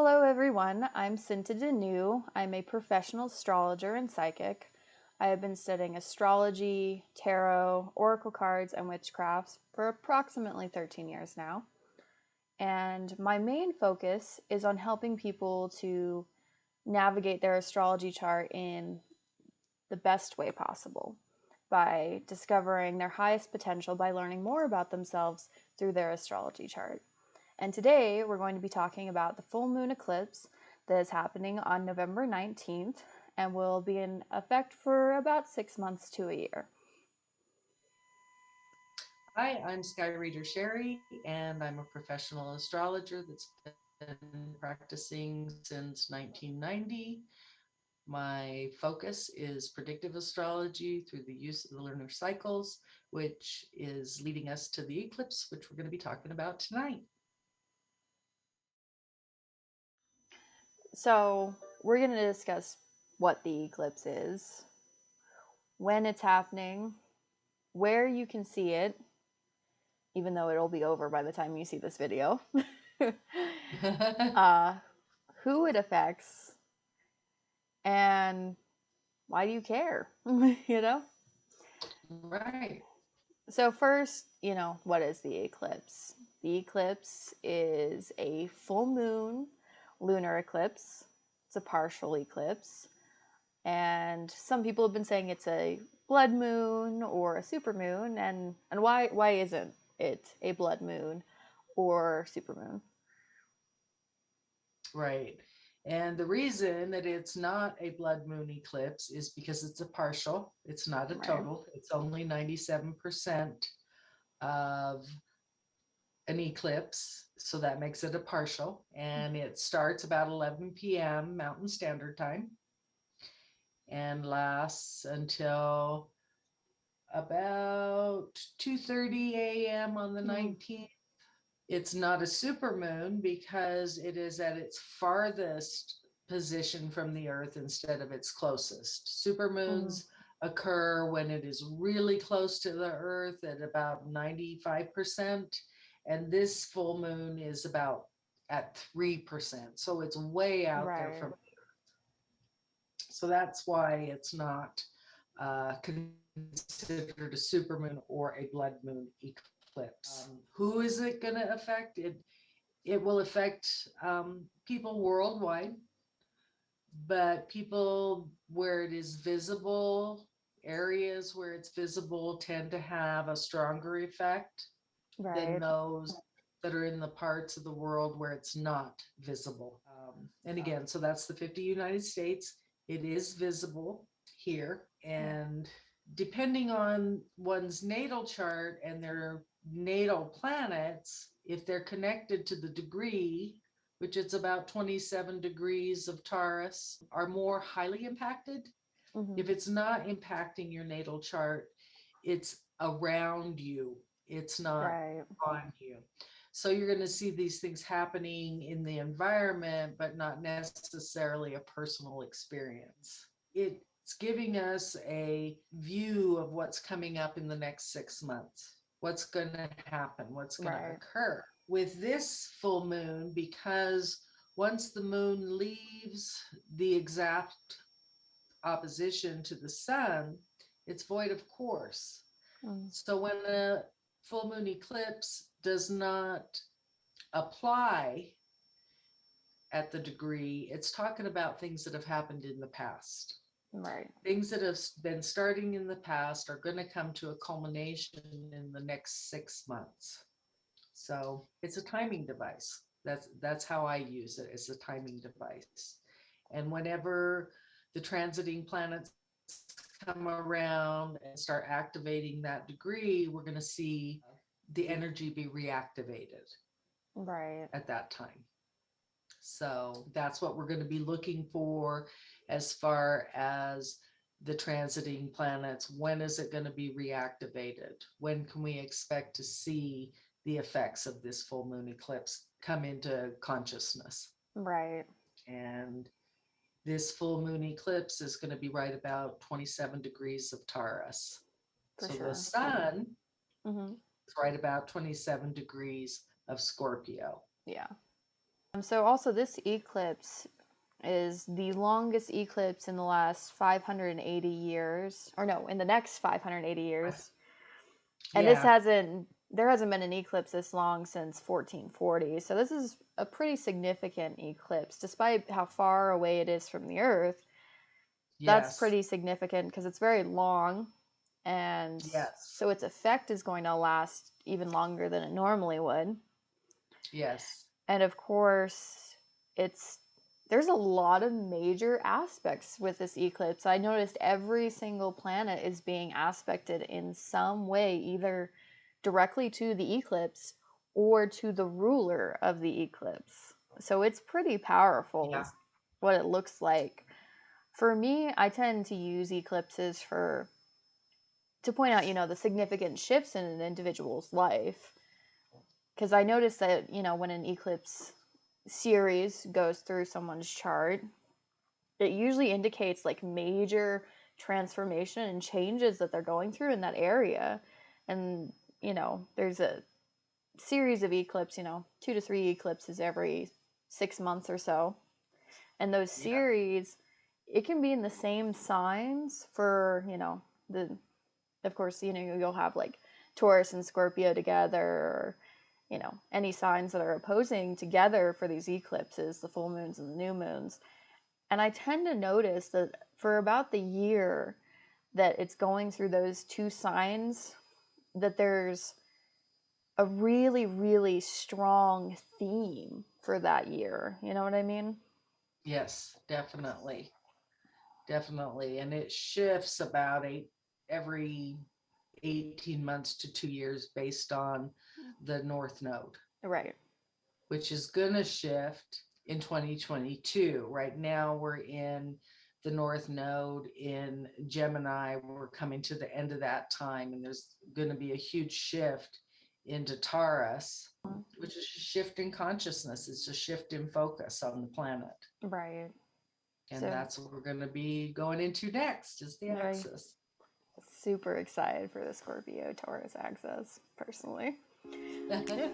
Hello, everyone. I'm Cinta Denew. I'm a professional astrologer and psychic. I have been studying astrology, tarot, oracle cards, and witchcrafts for approximately 13 years now. And my main focus is on helping people to navigate their astrology chart in the best way possible by discovering their highest potential by learning more about themselves through their astrology chart. And today we're going to be talking about the full moon eclipse that is happening on November 19th and will be in effect for about 6 months to a year. Hi, I'm SkyReader Sherry, and I'm a professional astrologer that's been practicing since 1990. My focus is predictive astrology through the use of the lunar cycles, which is leading us to the eclipse, which we're going to be talking about tonight. So, we're going to discuss what the eclipse is, when it's happening, where you can see it, even though it'll be over by the time you see this video, uh, who it affects, and why do you care? you know? Right. So, first, what is the eclipse? The eclipse is a full moon lunar eclipse. It's a partial eclipse. And some people have been saying it's a blood moon or a super moon. And why isn't it a blood moon or super moon? Right. And the reason that it's not a blood moon eclipse is because it's a partial, it's not a Right. total, it's only 97% of an eclipse, so that makes it a partial, and it starts about 11 p.m. Mountain Standard Time and lasts until about 2:30 a.m. on the Mm, 19th. It's not a supermoon because it is at its farthest position from the Earth instead of its closest. mm, Supermoons occur when it is really close to the Earth at about 95%, and this full moon is about at 3%. So it's way out there right. from. So that's why it's not considered a supermoon or a blood moon eclipse. Who is it going to affect? It will affect people worldwide, but people where it is visible, areas where it's visible, tend to have a stronger effect than Right. those that are in the parts of the world where it's not visible. And again, so that's the 50 United States. It is visible here. And depending on one's natal chart and their natal planets, if they're connected to the degree, which is about 27 degrees of Taurus, are more highly impacted. Mm-hmm. If it's not impacting your natal chart, it's around you, it's not Right. on you. So you're going to see these things happening in the environment, but not necessarily a personal experience. It's giving us a view of what's coming up in the next 6 months, what's going to happen, what's going to Right. occur. With this full moon, because once the moon leaves the exact opposition to the sun, it's void of course. Mm, So when a full moon eclipse does not apply at the degree, it's talking about things that have happened in the past. right. Things that have been starting in the past are going to come to a culmination in the next 6 months. So it's a timing device. That's how I use it, as a timing device. And whenever the transiting planets come around and start activating that degree, we're going to see the energy be reactivated Right. at that time. So that's what we're going to be looking for as far as the transiting planets. When is it going to be reactivated? When can we expect to see the effects of this full moon eclipse come into consciousness? Right. And this full moon eclipse is going to be right about 27 degrees of Taurus. For So the sure. sun Mm-hmm. is right about 27 degrees of Scorpio. Yeah. So also this eclipse is the longest eclipse in the last 580 years, or no, in the next 580 years. And Yeah. there hasn't been an eclipse this long since 1440. So this is a pretty significant eclipse, despite how far away it is from the Earth. That's Yes. pretty significant because it's very long, and Yes. so its effect is going to last even longer than it normally would. Yes. And of course, it's there's a lot of major aspects with this eclipse. I noticed every single planet is being aspected in some way, either directly to the eclipse or to the ruler of the eclipse. So it's pretty powerful, Yeah. is what it looks like. For me, I tend to use eclipses for to point out, the significant shifts in an individual's life. Because I noticed that, when an eclipse series goes through someone's chart, it usually indicates like major transformation and changes that they're going through in that area. And, there's a series of eclipses, 2 to 3 eclipses every 6 months or so. And those Yeah. series, it can be in the same signs for, the, of course, you'll have like Taurus and Scorpio together, or any signs that are opposing together for these eclipses, the full moons and the new moons. And I tend to notice that for about the year that it's going through those two signs, that there's a really, really strong theme for that year. You know what I mean? Yes, definitely. Definitely. And it shifts about every 18 months to 2 years based on the North Node, Right. which is going to shift in 2022. Right now, we're in the North Node in Gemini. We're coming to the end of that time, and there's going to be a huge shift into Taurus, which is a shift in consciousness. It's a shift in focus on the planet. Right. And So, that's what we're going to be going into next is the right. axis. Super excited for the Scorpio Taurus axis, personally. Yeah.